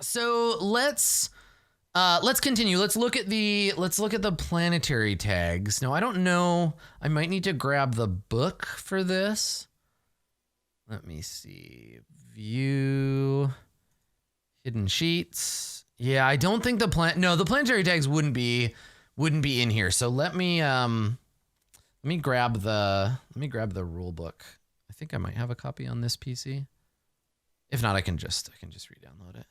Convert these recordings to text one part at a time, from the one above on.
So let's continue. Let's look at the planetary tags. Now I don't know. I might need to grab the book for this. Let me see. View hidden sheets. Yeah, I don't think the planetary tags wouldn't be in here. So let me grab the rule book. I think I might have a copy on this PC. If not, I can just re-download it.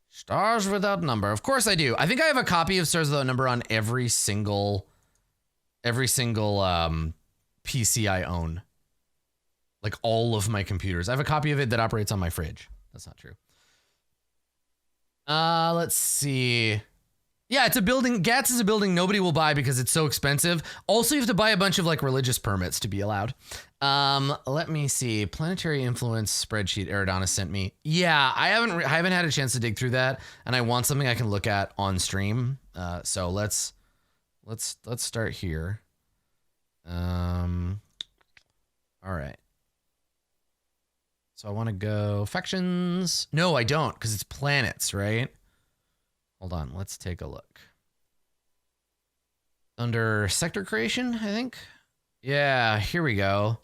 Stars Without Number. Of course I do. I think I have a copy of Stars Without Number on every single PC I own. Like all of my computers. I have a copy of it that operates on my fridge. That's not true. Let's see. Yeah, it's a building. GATS is a building nobody will buy because it's so expensive. Also, you have to buy a bunch of like religious permits to be allowed. Let me see. Planetary influence spreadsheet Aridana sent me. Yeah, I haven't had a chance to dig through that, and I want something I can look at on stream. So let's start here. All right. So I want to go factions. No, I don't, because it's planets, right? Hold on, let's take a look. Under sector creation, I think. Yeah, here we go.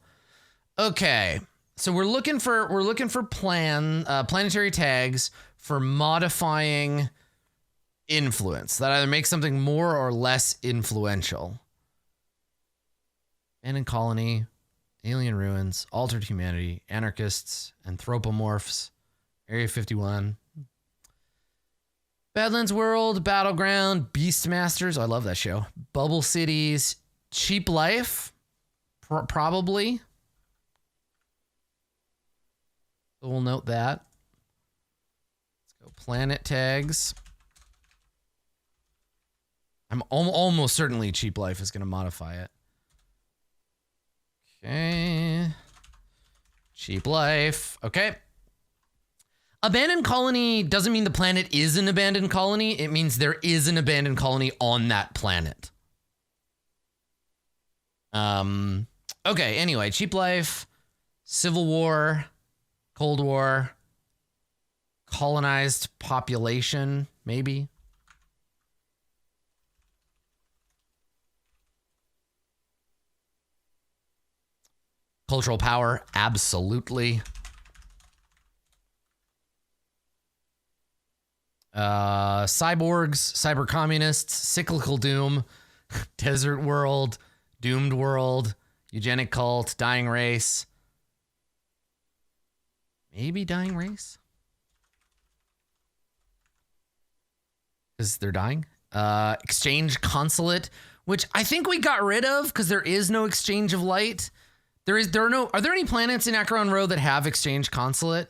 Okay, so we're looking for planetary tags for modifying influence that either makes something more or less influential. Abandoned colony, alien ruins, altered humanity, anarchists, anthropomorphs, Area 51. Badlands World, Battleground, Beastmasters. I love that show. Bubble Cities, Cheap Life, probably. So we'll note that. Let's go planet tags. I'm almost certainly Cheap Life is going to modify it. Okay. Cheap Life. Okay. Abandoned colony doesn't mean the planet is an abandoned colony. It means there is an abandoned colony on that planet. Okay, anyway, Cheap Life, Civil War, Cold War, colonized population, maybe. Cultural power, absolutely. Cyborgs, cyber communists, cyclical doom, desert world, doomed world, eugenic cult, dying race. Maybe dying race? Because they're dying. Exchange consulate, which I think we got rid of because there is no exchange of light. Are there any planets in Acheron Row that have exchange consulate?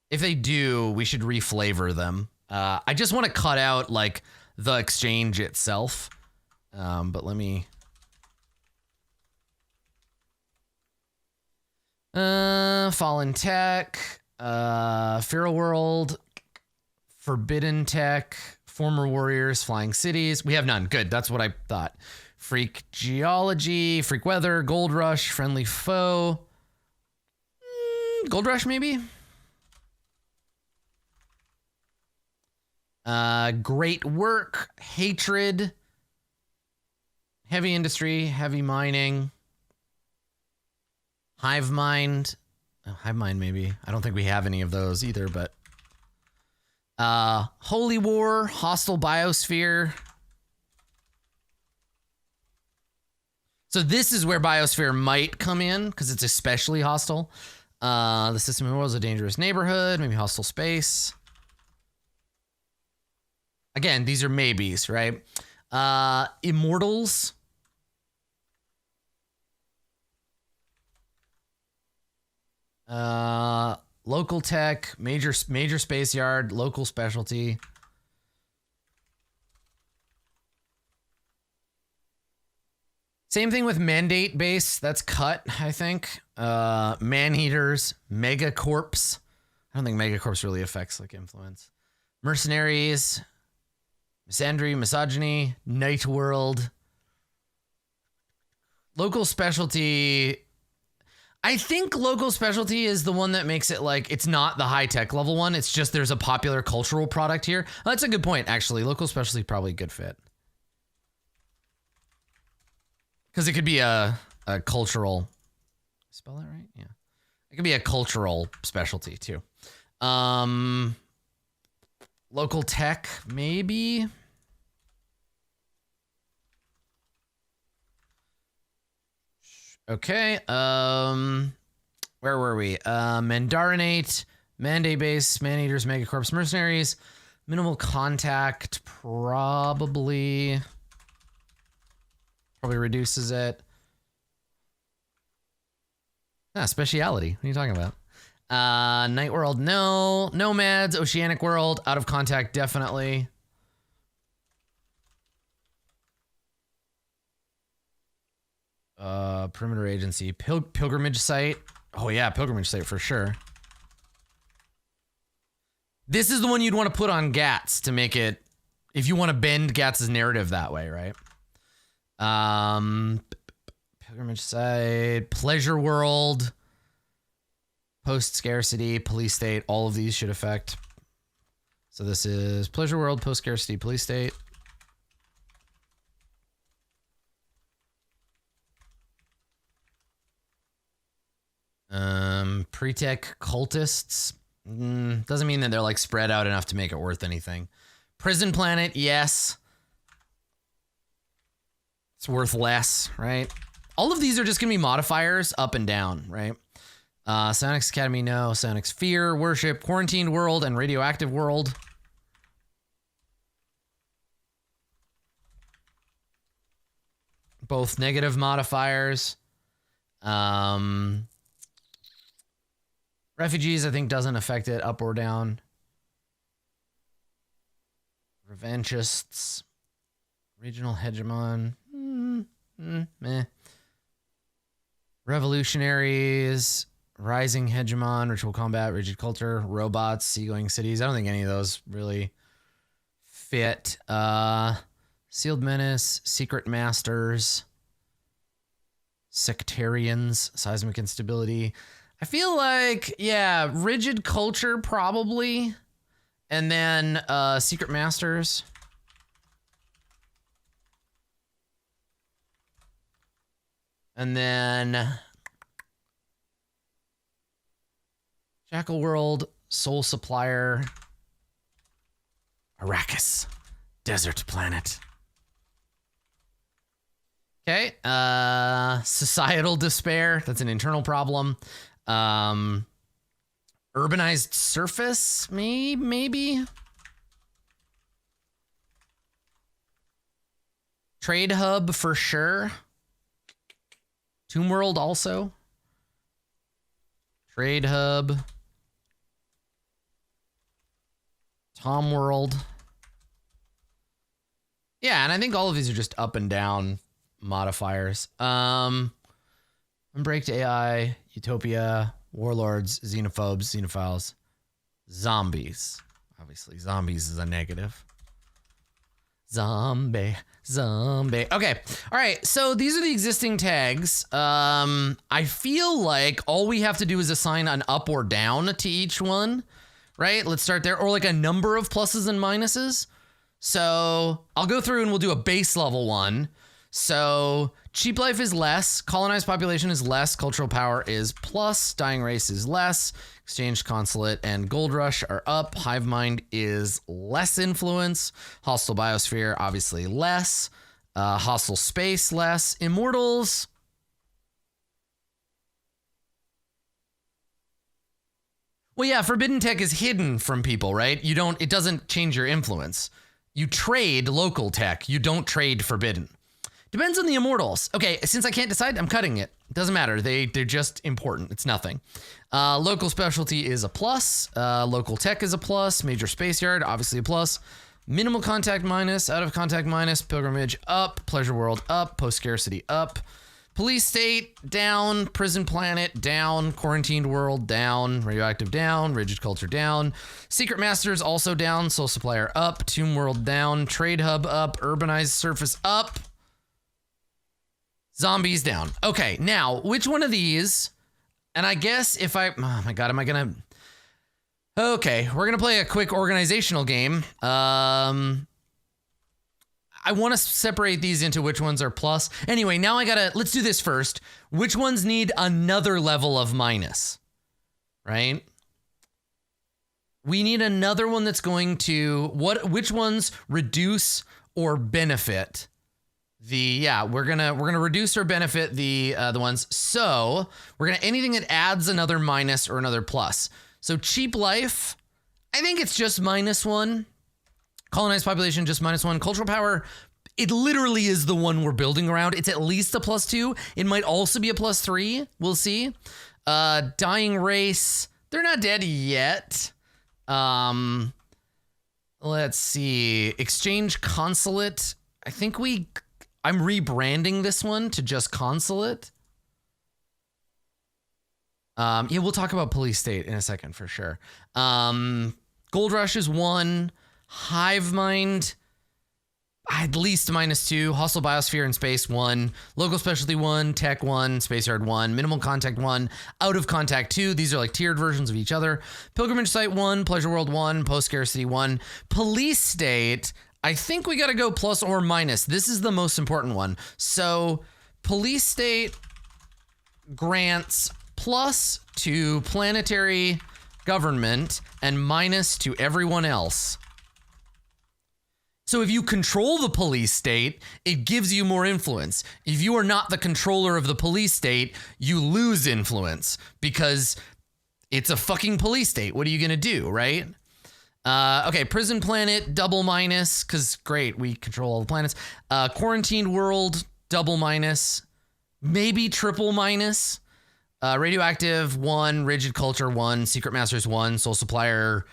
If they do, we should reflavor them. I just want to cut out like the exchange itself. But let me. Fallen Tech, Feral World, Forbidden Tech, Former Warriors, Flying Cities. We have none. Good. That's what I thought. Freak Geology, Freak Weather, Gold Rush, Friendly Foe. Gold Rush, maybe? Great Work, Hatred, Heavy Industry, Heavy Mining, Hive Mind. Oh, Hive Mind, maybe. I don't think we have any of those either, but Holy War, Hostile Biosphere. So this is where Biosphere might come in because it's especially hostile. The system of the world is a dangerous neighborhood, maybe hostile space. Again, these are maybes, right? Immortals. Local tech, major space yard, local specialty. Same thing with mandate base. That's cut, I think. Man-eaters, megacorps. I don't think megacorps really affects like influence. Mercenaries, misandry, misogyny, night world. Local specialty. I think local specialty is the one that makes it like, it's not the high tech level one. It's just there's a popular cultural product here. Oh, that's a good point, actually. Local specialty probably a good fit. Because it could be a cultural, spell that right? Yeah. It could be a cultural specialty too. Local tech, maybe. Okay. Where were we? Mandarinate, Mandate Base, Man-Eaters, Megacorps, Mercenaries, Minimal Contact, probably reduces it. Speciality. What are you talking about? Night World, no. Nomads, Oceanic World, Out of Contact, definitely. Perimeter Agency, Pilgrimage Site. Oh yeah, Pilgrimage Site for sure. This is the one you'd want to put on GATS to make it, if you want to bend GATS' narrative that way, right? Pilgrimage Site, Pleasure World, Post Scarcity, Police State. All of these should affect. So this is Pleasure World, Post Scarcity, Police State. Pre-tech cultists. Doesn't mean that they're like spread out enough to make it worth anything. Prison planet, yes. It's worth less, right? All of these are just gonna be modifiers up and down, right? Psionics Academy, no. Psionics Fear, Worship, Quarantined World, and Radioactive World. Both negative modifiers. Refugees, I think, doesn't affect it up or down. Revanchists. Regional Hegemon. Meh. Revolutionaries. Rising Hegemon. Ritual Combat. Rigid Culture. Robots. Seagoing Cities. I don't think any of those really fit. Sealed Menace. Secret Masters. Sectarians. Seismic Instability. I feel like, yeah, Rigid Culture probably, and then Secret Masters. And then Jackal World, Soul Supplier, Arrakis, Desert Planet. Okay, Societal Despair, that's an internal problem. Urbanized Surface, maybe. Trade Hub for sure. Tomb World also. Trade Hub. Tom World. Yeah, and I think all of these are just up and down modifiers. Unbreaked AI, Utopia, Warlords, Xenophobes, Xenophiles, Zombies. Obviously, Zombies is a negative. Zombie. Okay, all right, so these are the existing tags. I feel like all we have to do is assign an up or down to each one, right? Let's start there, or like a number of pluses and minuses. So I'll go through and we'll do a base level one. So cheap life is less, colonized population is less, cultural power is plus, dying race is less, exchange consulate and gold rush are up, hive mind is less influence, hostile biosphere obviously less, hostile space less, immortals. Well, yeah, forbidden tech is hidden from people, right? It doesn't change your influence. You trade local tech, you don't trade forbidden. Depends on the immortals. Okay, since I can't decide, I'm cutting it. Doesn't matter. They're just important. It's nothing. Local specialty is a plus. Local tech is a plus. Major space yard, obviously a plus. Minimal contact minus. Out of contact minus. Pilgrimage up. Pleasure world up. Post scarcity up. Police state down. Prison planet down. Quarantined world down. Radioactive down. Rigid culture down. Secret masters also down. Soul supplier up. Tomb world down. Trade hub up. Urbanized surface up. Zombies down. Okay, now, which one of these And I guess if I, oh my God, am I gonna, okay, we're gonna play a quick organizational game. I want to separate these into which ones are plus. Anyway, now let's do this first. Which ones need another level of minus, right? We need another one that's going to, which ones reduce or benefit we're gonna reduce or benefit the ones. So we're gonna, anything that adds another minus or another plus. So cheap life, I think it's just -1. Colonized population, just -1. Cultural power, it literally is the one we're building around. It's at least a +2. It might also be a +3. We'll see. Dying race, they're not dead yet. Let's see. Exchange consulate. I think I'm rebranding this one to just consulate. Yeah, we'll talk about police state in a second for sure. Gold rush is 1. Hive mind, at least -2. Hostile biosphere and space 1. Local specialty 1. Tech 1. Space yard 1. Minimal contact 1. Out of contact 2. These are like tiered versions of each other. Pilgrimage site 1. Pleasure world 1. Post scarcity 1. Police state, I think we got to go plus or minus. This is the most important one. So police state grants plus to planetary government and minus to everyone else. So if you control the police state, it gives you more influence. If you are not the controller of the police state, you lose influence because it's a fucking police state. What are you going to do, right? Okay, prison planet, double minus, because great, we control all the planets. Quarantined world, double minus, maybe triple minus. Radioactive, 1. Rigid culture, 1. Secret masters, 1. Soul supplier,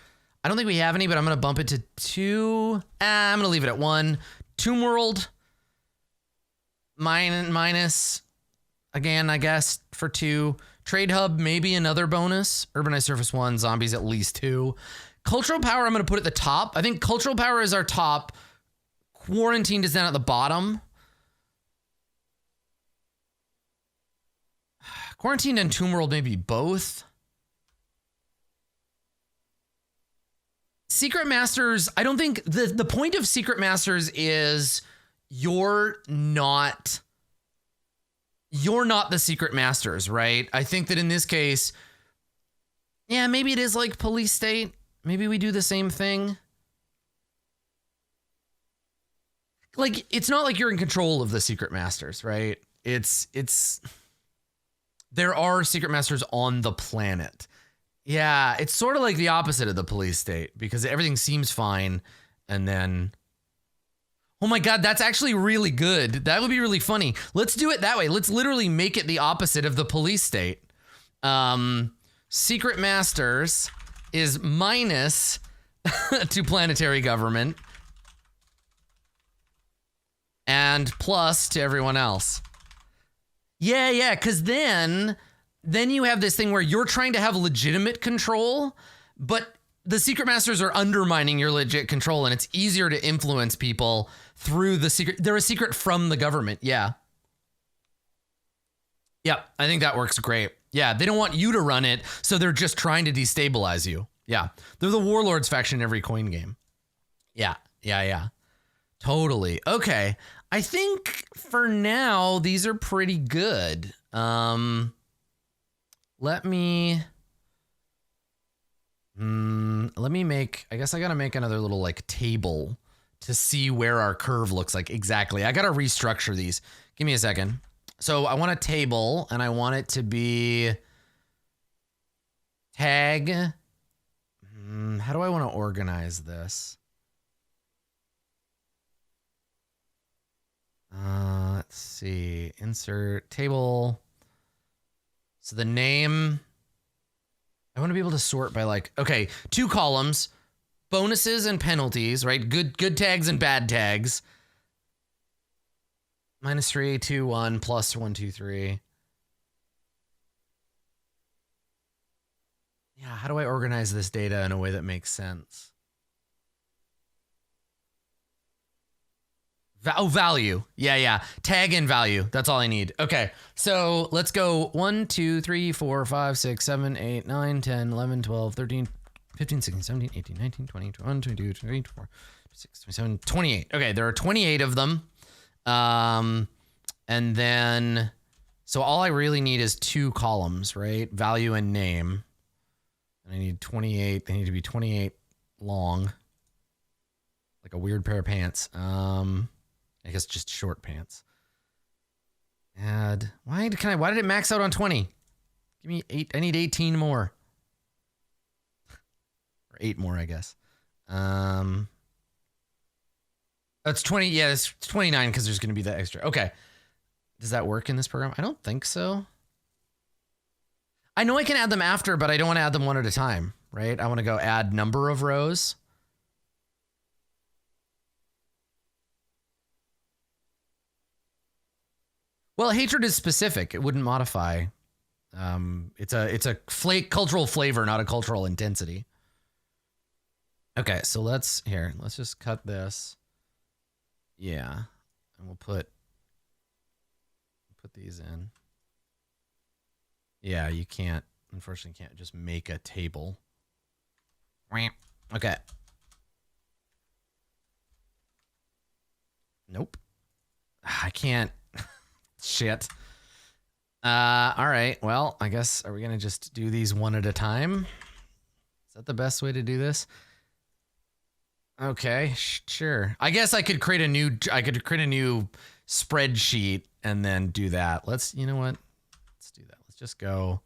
I don't think we have any, but I'm going to bump it to 2. I'm going to leave it at 1. Tomb world, minus, again, I guess, for 2. Trade hub, maybe another bonus. Urbanized surface 1. Zombies, at least 2. Cultural power, I'm going to put at the top. I think cultural power is our top. Quarantined is down at the bottom. Quarantined and Tomb World, maybe both. Secret Masters, I don't think the point of Secret Masters is you're not the Secret Masters, right? I think that in this case, yeah, maybe it is like police state. Maybe we do the same thing. Like, it's not like you're in control of the Secret Masters, right? There are Secret Masters on the planet. Yeah, it's sort of like the opposite of the police state because everything seems fine and then... Oh my God, that's actually really good. That would be really funny. Let's do it that way. Let's literally make it the opposite of the police state. Secret Masters is minus to planetary government and plus to everyone else. Yeah, because then you have this thing where you're trying to have legitimate control, but the Secret Masters are undermining your legit control, and it's easier to influence people through the secret. They're a secret from the government. Yeah. Yeah, I think that works great. Yeah, they don't want you to run it, so they're just trying to destabilize you. Yeah, they're the Warlords faction in every coin game. Yeah. Totally. Okay. I think for now, these are pretty good. Let me make, I guess I got to make another little like table to see where our curve looks like exactly. I got to restructure these. Give me a second. So I want a table and I want it to be tag. How do I want to organize this? Let's see. Insert table. So the name, I want to be able to sort by like, okay, 2 columns, bonuses and penalties, right? Good tags and bad tags. -3, 2, 1, plus 1, 2, 3. Yeah, how do I organize this data in a way that makes sense? Oh, value. Yeah. Tag and value. That's all I need. Okay. So let's go 1, 2, 3, 4, 5, 6, 7, 8, 9, 10, 11, 12, 13, 15, 16, 17, 18, 19, 20, 21, 22, 23, 24, 26, 27, 28. Okay. There are 28 of them. And then, so all I really need is 2 columns, right? Value and name. And I need 28. They need to be 28 long. Like a weird pair of pants. I guess just short pants. Add. Why did it max out on 20? Give me 8. I need 18 more. Or 8 more, I guess. That's 20. Yeah, it's 29 because there's going to be that extra. Okay. Does that work in this program? I don't think so. I know I can add them after, but I don't want to add them one at a time, right? I want to go add number of rows. Well, hatred is specific. It wouldn't modify. It's a cultural flavor, not a cultural intensity. Okay, so let's just cut this. Yeah, and we'll put these in. Yeah, you unfortunately can't just make a table. Okay. Nope. I can't. Shit. All right. Well, I guess, are we going to just do these one at a time? Is that the best way to do this? Okay, sure. I guess I could create a new spreadsheet and then do that. You know what? Let's do that. Let's just go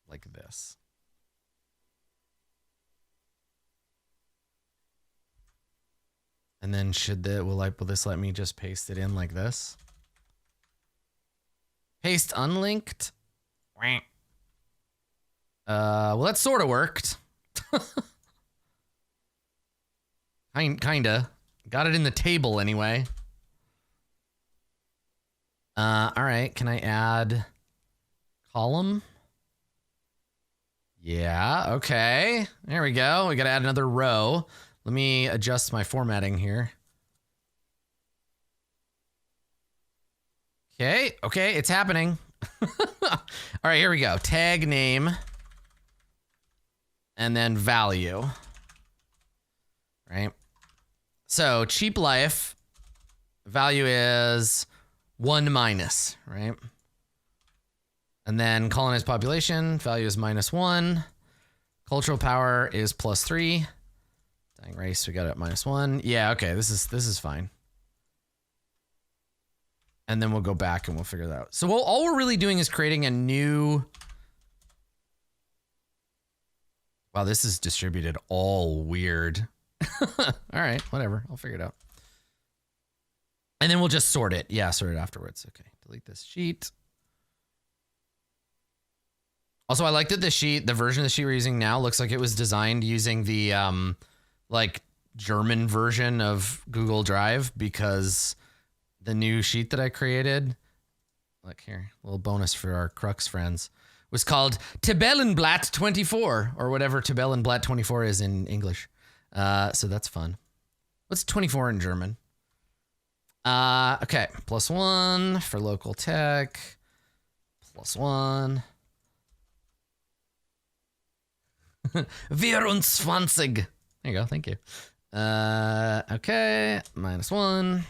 like this. And then will this let me just paste it in like this? Paste unlinked. Well, that sort of worked. Kinda. Got it in the table anyway. All right. Can I add column? Yeah. Okay. There we go. We got to add another row. Let me adjust my formatting here. Okay, it's happening. All right, here we go. Tag name. And then value. Right? So, cheap life. Value is 1 minus, right? And then colonized population. Value is -1. Cultural power is +3. Dying race, we got it at -1. Yeah, okay, this is fine. And then we'll go back and we'll figure that out. So all we're really doing is creating a new... Wow, this is distributed all weird. All right, whatever, I'll figure it out. And then we'll just sort it. Yeah, sort it afterwards. Okay, delete this sheet. Also, I like that the version of the sheet we're using now looks like it was designed using the like German version of Google Drive, because the new sheet that I created, look here, a little bonus for our Crux friends, was called Tabellenblatt 24, or whatever Tabellenblatt 24 is in English. So that's fun. What's 24 in German? Okay, +1 for local tech, +1. 24. There you go, thank you. Okay, -1.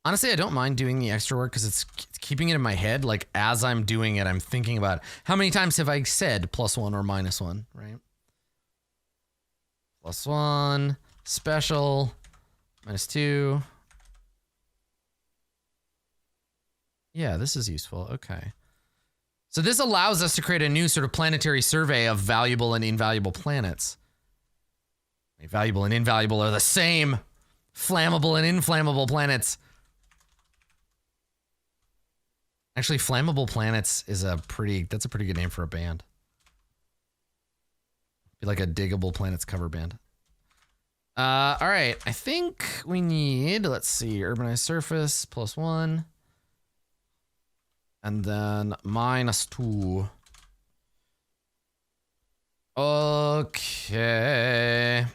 Honestly, I don't mind doing the extra work because it's keeping it in my head. Like, as I'm doing it, I'm thinking about how many times have I said +1 or -1, right? +1, special, -2. Yeah, this is useful. Okay. So this allows us to create a new sort of planetary survey of valuable and invaluable planets. Valuable and invaluable are the same. Flammable and inflammable planets. Actually, Flammable Planets is that's a pretty good name for a band. Be like a Diggable Planets cover band. All right, I think we need, let's see, urbanized surface +1. And then -2. Okay.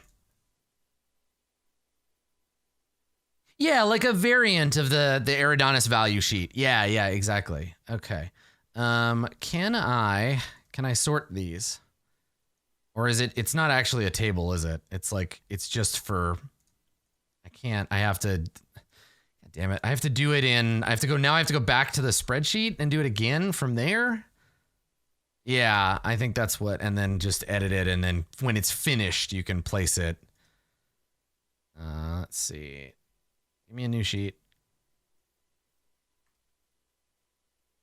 Yeah, like a variant of the Eridanus value sheet. Yeah, exactly. Okay. Can I sort these? Or is it's not actually a table, is it? It's like, it's just for, I have to, God damn it. I have to do it I have to go back to the spreadsheet and do it again from there. Yeah, I think that's what, and then just edit it. And then when it's finished, you can place it. Let's see. Give me a new sheet.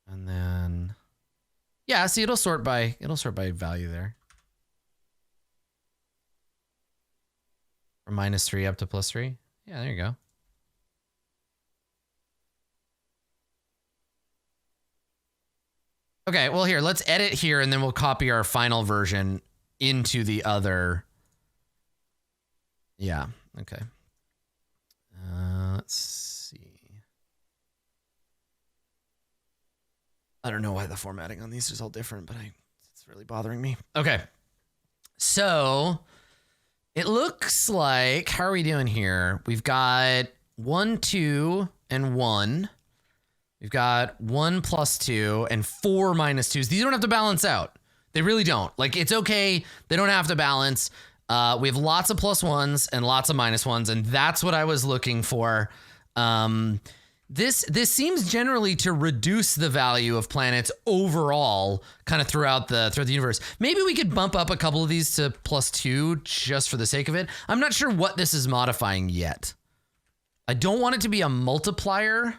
And then, yeah, see, it'll sort by value there. From -3 up to +3. Yeah, there you go. Okay, well here, let's edit here and then we'll copy our final version into the other. Yeah, okay. Let's see. I don't know why the formatting on these is all different, but it's really bothering me. Okay. So it looks like, how are we doing here? We've got 1, 2, and 1. We've got 1 + 2 and 4 - 2s. These don't have to balance out. They really don't. Like, it's okay. They don't have to balance. We have lots of +1s and lots of -1s, and that's what I was looking for. This seems generally to reduce the value of planets overall, kind of throughout the universe. Maybe we could bump up a couple of these to +2 just for the sake of it. I'm not sure what this is modifying yet. I don't want it to be a multiplier.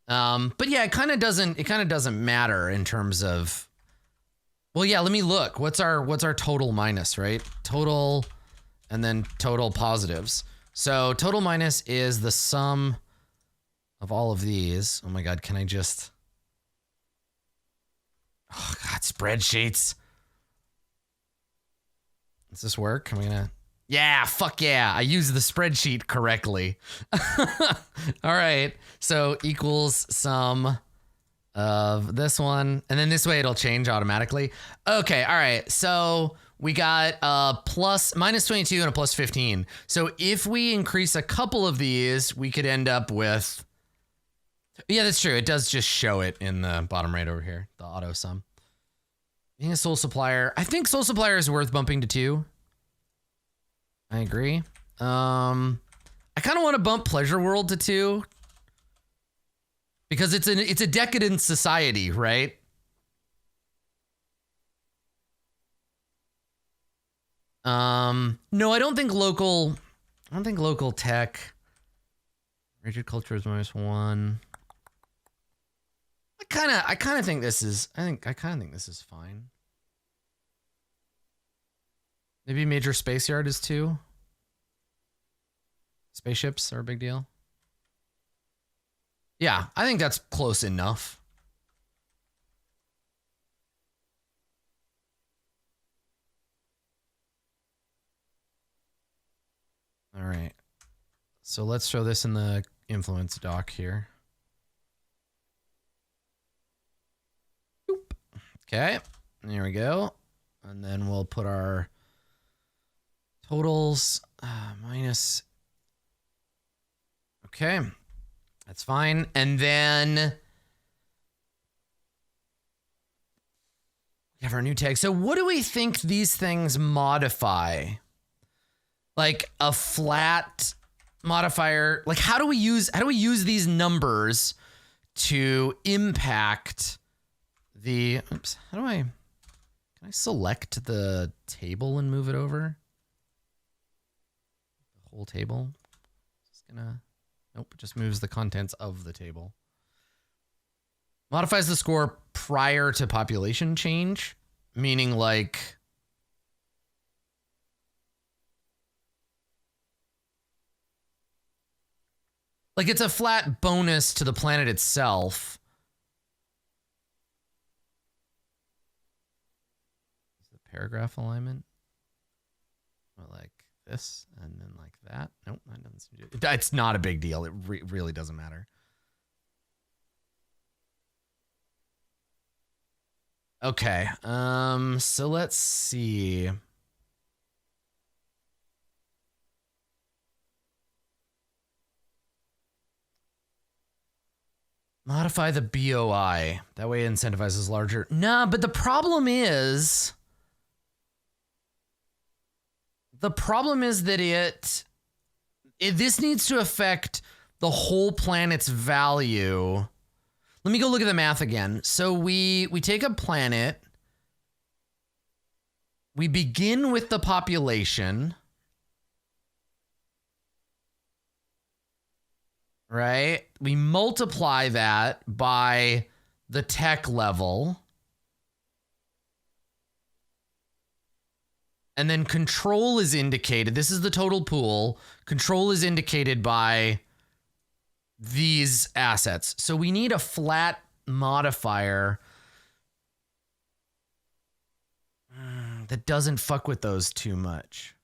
But yeah, it kind of doesn't matter in terms of, well, yeah, let me look. What's our total minus, right? Total and then total positives. So total minus is the sum of all of these. Oh my God, can I just, oh God, spreadsheets. Does this work? Am I gonna, yeah, fuck yeah. I used the spreadsheet correctly. All right. So equals sum of this one. And then this way it'll change automatically. Okay. All right. So we got -22 and a +15. So if we increase a couple of these, we could end up with, yeah, that's true. It does just show it in the bottom right over here, the auto sum. Being a soul supplier. I think soul supplier is worth bumping to 2. I agree. I kind of want to bump Pleasure World to 2 because it's a decadent society, right? No, I don't think local tech. Rigid culture is -1. I kind of think this is, I kind of think this is fine. Maybe major space yard is 2. Spaceships are a big deal. Yeah, I think that's close enough. All right. So let's show this in the influence doc here. Boop. Okay, there we go. And then we'll put our totals minus. Okay, that's fine. And then we have our new tag. So what do we think these things modify? Like a flat modifier? Like how do we use these numbers to impact the, oops, can I select the table and move it over? The whole table? Just gonna, nope, it just moves the contents of the table. Modifies the score prior to population change, meaning like, it's a flat bonus to the planet itself. Is the paragraph alignment? Or like this and then like that? Nope, that doesn't seem to do it. It's not a big deal. It really doesn't matter. Okay, so let's see. Modify the BOI. That way it incentivizes larger. Nah, but the problem is that this needs to affect the whole planet's value. Let me go look at the math again. So we take a planet. We begin with the population. Right? We multiply that by the tech level. And then control is indicated. This is the total pool. Control is indicated by these assets. So we need a flat modifier that doesn't fuck with those too much.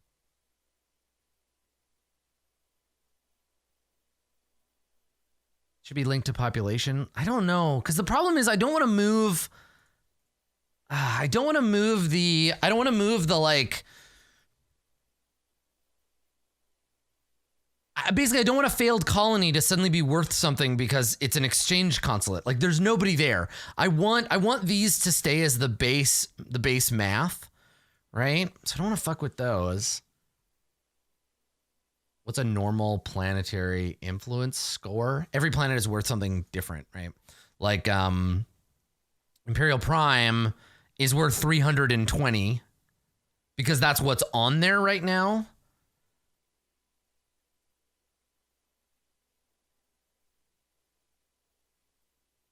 Should be linked to population. I don't know, because the problem is I don't want to move. I don't want to move the like. Basically, I don't want a failed colony to suddenly be worth something because it's an exchange consulate. Like, there's nobody there. I want these to stay as the base math, right? So I don't want to fuck with those. What's a normal planetary influence score? Every planet is worth something different, right? Like Imperial Prime is worth 320 because that's what's on there right now.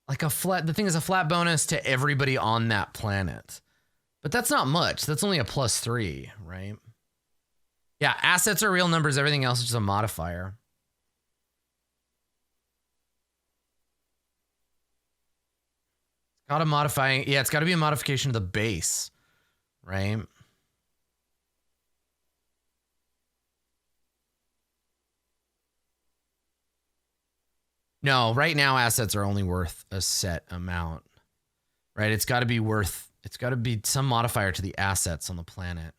Like the thing is a flat bonus to everybody on that planet. But that's not much. That's only a +3, right? Yeah, assets are real numbers. Everything else is just a modifier. Got a modifying. Yeah, it's got to be a modification of the base, right? No, right now assets are only worth a set amount, right? It's got to be some modifier to the assets on the planet.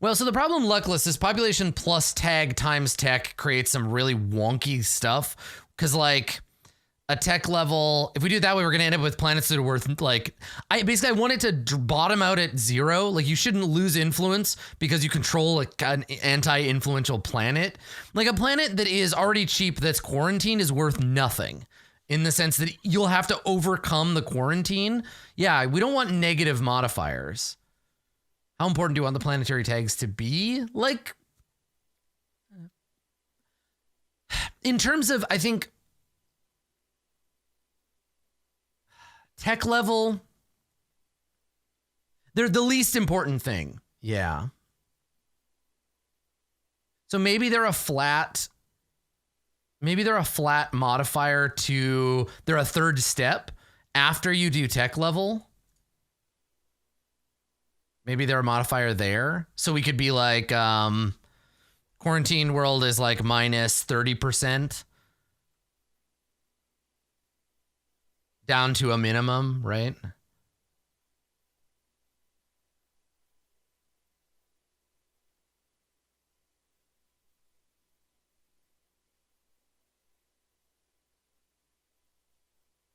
Well, so the problem, luckless, is population plus tag times tech creates some really wonky stuff. Because, like, a tech level, if we do it that way, we're going to end up with planets that are worth, like, I want it to bottom out at 0. Like, you shouldn't lose influence because you control like an anti-influential planet. Like, a planet that is already cheap that's quarantined is worth nothing. In the sense that you'll have to overcome the quarantine. Yeah, we don't want negative modifiers. How important do you want the planetary tags to be? Like, in terms of, I think, tech level, they're the least important thing. Yeah. So maybe they're a flat modifier to, they're a third step after you do tech level. Maybe they're a modifier there. So we could be like, quarantine world is like minus 30% down to a minimum, right?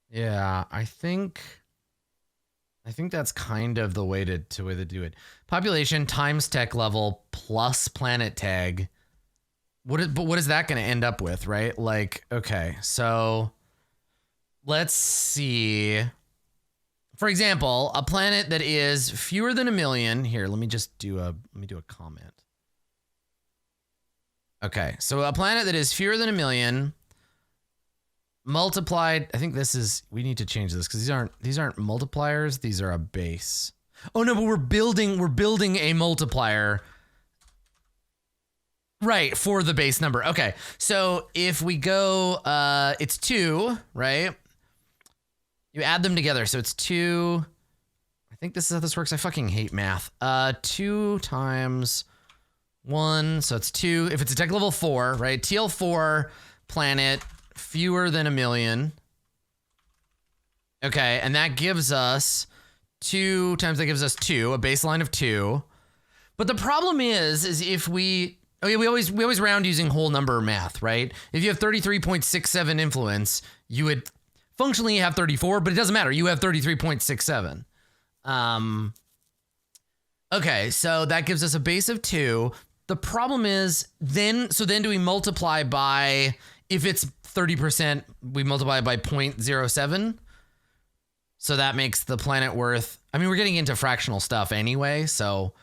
Yeah, I think that's kind of the way to do it. Population times tech level plus planet tag. What is that going to end up with, right? Like, okay, so let's see. For example, a planet that is fewer than 1 million. Here, let me do a comment. Okay, so a planet that is fewer than 1 million multiplied. I think we need to change this because these aren't multipliers. These are a base. Oh no, but we're building a multiplier. Right, for the base number. Okay, so if we go, it's 2, right? You add them together, so it's 2. I think this is how this works. I fucking hate math. 2 times 1, so it's 2. If it's a tech level 4, right? TL4 planet, fewer than 1 million. Okay, and that gives us 2 times that gives us 2, a baseline of 2. But the problem is if we, Oh yeah, we always round using whole number math, right? If you have 33.67 influence, you would functionally have 34, but it doesn't matter. You have 33.67. Okay, so that gives us a base of 2. The problem is then do we multiply by, if it's 30%, we multiply by 0.07. So that makes the planet worth, I mean, we're getting into fractional stuff anyway, so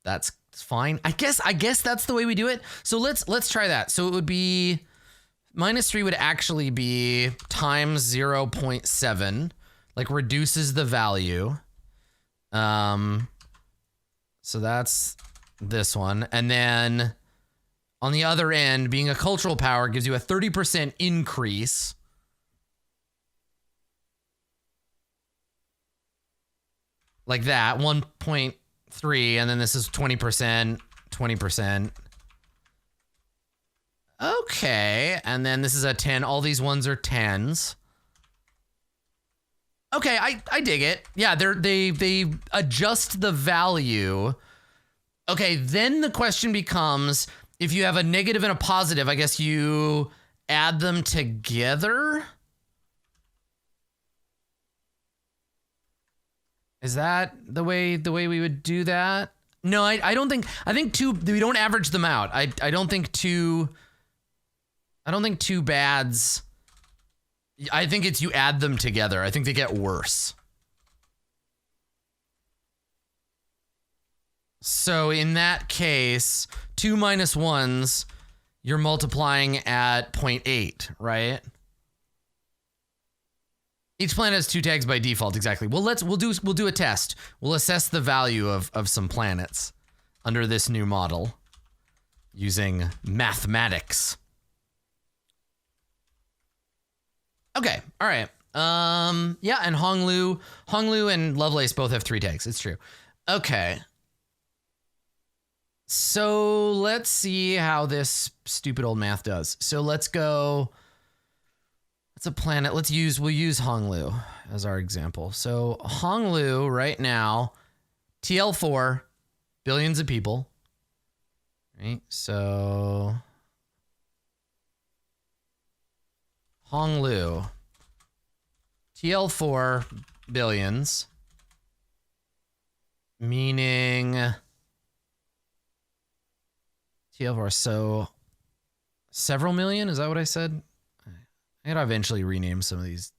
that's fine. I guess that's the way we do it. So let's try that. So it would be -3 would actually be times 0.7, like reduces the value. So that's this one. And then on the other end, being a cultural power gives you a 30% increase. Like that, 1.3, and then this is 20%, 20%. Okay, and then this is a 10. All these ones are 10s. Okay, I dig it. Yeah, they adjust the value. Okay, then the question becomes, if you have a negative and a positive, I guess you add them together? Is that the way we would do that? No, I don't think, I think two, we don't average them out. I don't think two bads, I think it's you add them together. I think they get worse. So in that case, 2 minus 1s, you're multiplying at 0.8, right? Each planet has 2 tags by default, exactly. Well, we'll do a test. We'll assess the value of some planets under this new model using mathematics. Okay, all right. Yeah, and Honglu and Lovelace both have 3 tags. It's true. Okay. So let's see how this stupid old math does. So let's go. It's a planet. We'll use Honglu as our example. So Honglu right now, TL4, billions of people. Right. So Honglu, TL4 billions, meaning TL4, so several million, is that what I said? I gotta eventually rename some of these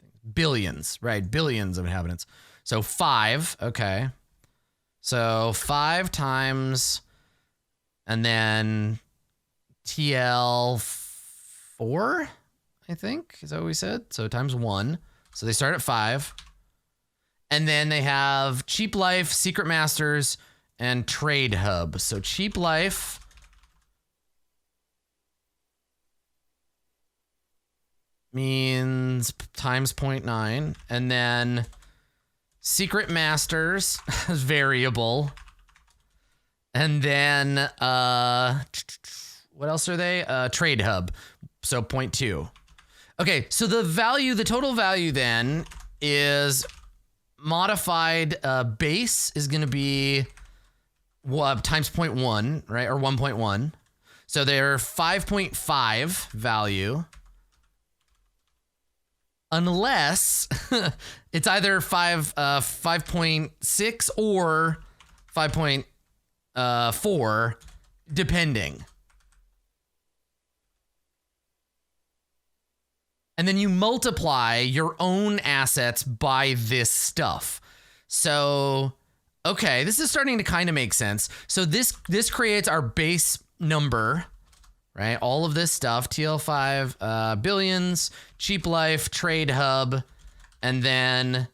things. Billions, right? Billions of inhabitants. So 5, okay. So 5 times, and then TL4, I think, is that what we said? So times 1. So they start at 5. And then they have Cheap Life, Secret Masters, and Trade Hub. So Cheap Life means times 0.9, and then Secret Masters is variable, and then what else are they? Trade Hub, so 0.2. Okay, so the total value then is modified base is going to be times 0.1, right, or 1.1. So they're 5.5 value. Unless it's either 5.6 or 5.4, depending. And then you multiply your own assets by this stuff. So, okay, this is starting to kind of make sense. So this creates our base number, right? All of this stuff, TL5, billions, Cheap Life, Trade Hub, and then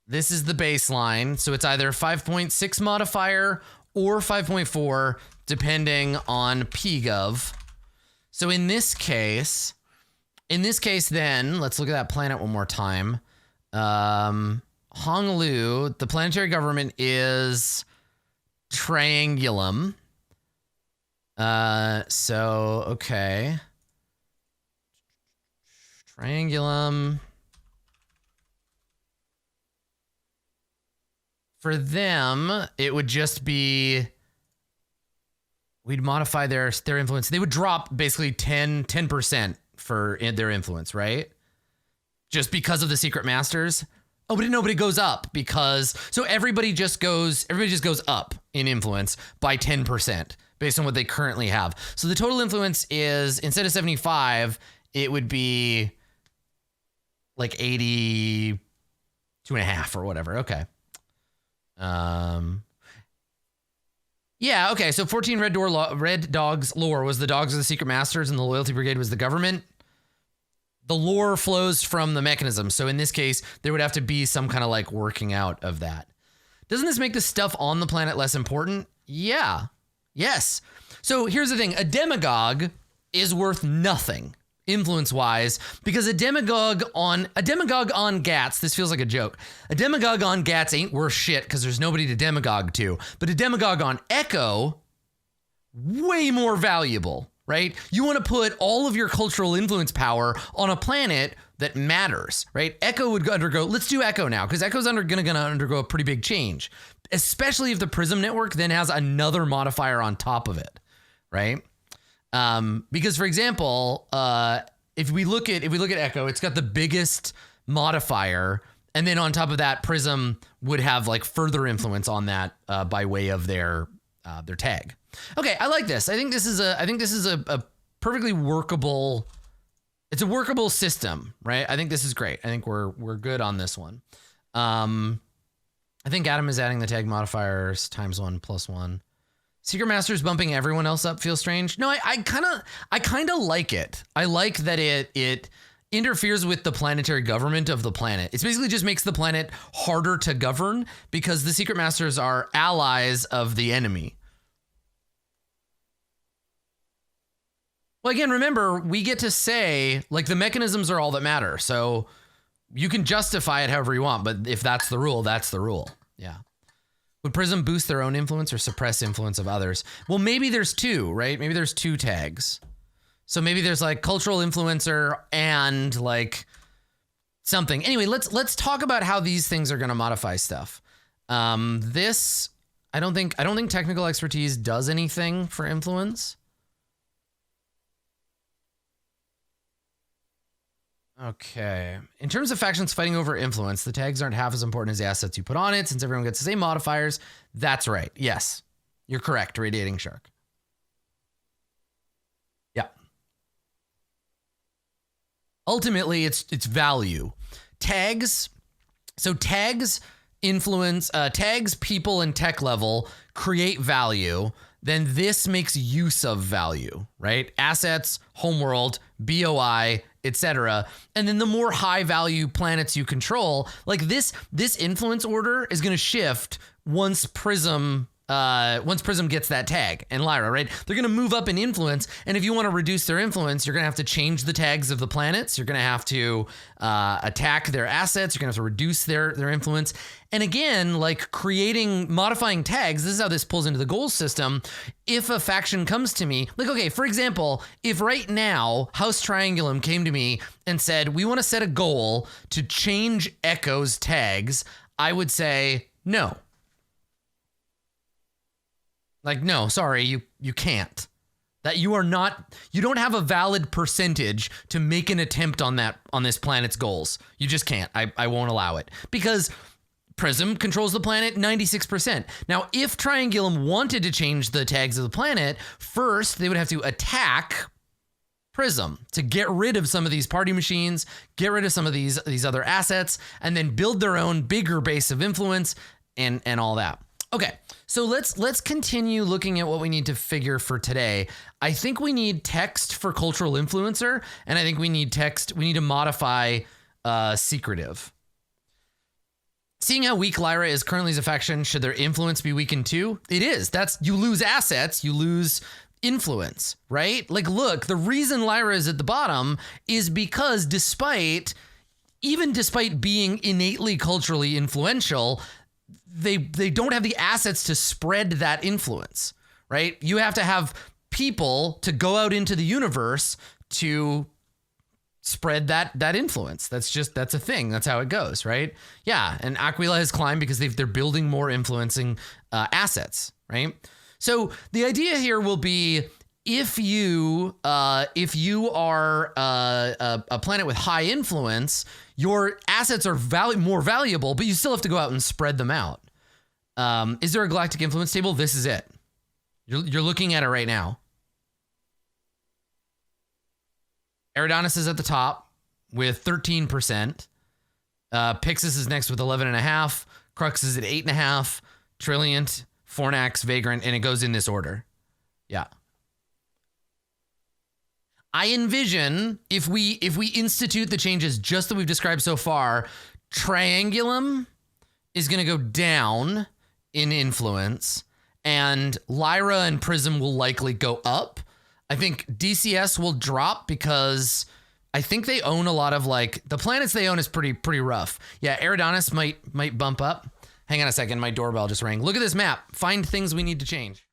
this is the baseline. So it's either 5.6 modifier or 5.4, depending on PGov. So in this case then, let's look at that planet one more time. Honglu, the planetary government is Triangulum. So, okay. Triangulum. For them, it would just be we'd modify their influence. They would drop basically 10% for their influence, right? Just because of the secret masters. Oh, but no, but it goes up because so everybody just goes up in influence by 10% based on what they currently have. So the total influence is, instead of 75, it would be like 82.5 or whatever. Okay. Yeah, okay. So 14 Red Dogs lore was the dogs of the secret masters, and the loyalty brigade was the government. The lore flows from the mechanism. So in this case, there would have to be some kind of like working out of that. Doesn't this make the stuff on the planet less important? Yeah. Yes. So here's the thing. A demagogue is worth nothing influence-wise, because a demagogue on Gats, this feels like a joke. A demagogue on Gats ain't worth shit because there's nobody to demagogue to. But a demagogue on Echo, way more valuable. Right? You want to put all of your cultural influence power on a planet that matters, right? Echo would undergo, let's do Echo now, because Echo's going to undergo a pretty big change, especially if the Prism network then has another modifier on top of it, right? Because for example, if we look at Echo, it's got the biggest modifier, and then on top of that, Prism would have like further influence on that by way of their tag. Okay, I like this. I think this is a perfectly workable. It's a workable system, right? I think this is great. I think we're good on this one. I think Adam is adding the tag modifiers ×1 +1. Secret Masters bumping everyone else up feels strange. No, I kind of like it. I like that it interferes with the planetary government of the planet. It basically just makes the planet harder to govern because the Secret Masters are allies of the enemy. Well, again, remember, we get to say, like, the mechanisms are all that matter. So you can justify it however you want, but if that's the rule, that's the rule. Yeah. Would Prism boost their own influence or suppress influence of others? Well, maybe there's two, right? Maybe there's two tags. So maybe there's like cultural influencer and like something. Anyway, let's talk about how these things are going to modify stuff. This, I don't think technical expertise does anything for influence. Okay. In terms of factions fighting over influence, the tags aren't half as important as the assets you put on it, since everyone gets the same modifiers. That's right. Yes. You're correct, Radiating Shark. Yeah. Ultimately, it's value. Tags. So tags influence, tags people and tech level create value. Then this makes use of value, right? Assets, homeworld, BOI, etc. And then the more high value planets you control, like this influence order is going to shift once Prism gets that tag and Lyra, right? They're going to move up in influence. And if you want to reduce their influence, you're going to have to change the tags of the planets. You're going to have to attack their assets. You're going to have to reduce their influence. And again, like modifying tags, this is how this pulls into the goals system. If a faction comes to me, like, okay, for example, if right now House Triangulum came to me and said, we want to set a goal to change Echo's tags, I would say, no. Like, no, sorry, you can't. That you don't have a valid percentage to make an attempt on this planet's goals. You just can't. I won't allow it. Because Prism controls the planet 96%. Now, if Triangulum wanted to change the tags of the planet, first they would have to attack Prism to get rid of some of these party machines, get rid of some of these other assets, and then build their own bigger base of influence and all that. Okay, so let's continue looking at what we need to figure for today. I think we need text for cultural influencer, and I think we need to modify secretive. Seeing how weak Lyra is currently as a faction, should their influence be weakened too? It is. You lose assets, you lose influence, right? Like, look, the reason Lyra is at the bottom is because despite being innately culturally influential, they don't have the assets to spread that influence, right? You have to have people to go out into the universe to spread that influence. That's a thing. That's how it goes, right? Yeah, and Aquila has climbed because they're building more influencing assets, right? So the idea here will be if you are a planet with high influence, your assets are more valuable, but you still have to go out and spread them out. Is there a galactic influence table? This is it. You're looking at it right now. Eridanus is at the top with 13%. Pixis is next with 11.5. Crux is at 8.5. Trilliant, Fornax, Vagrant, and it goes in this order. Yeah. I envision if we institute the changes just that we've described so far, Triangulum is going to go down in influence, and Lyra and Prism will likely go up. I think DCS will drop because I think they own a lot of like the planets they own is pretty rough. Yeah, Eridanus might bump up. Hang on a second, my doorbell just rang. Look at this map. Find things we need to change.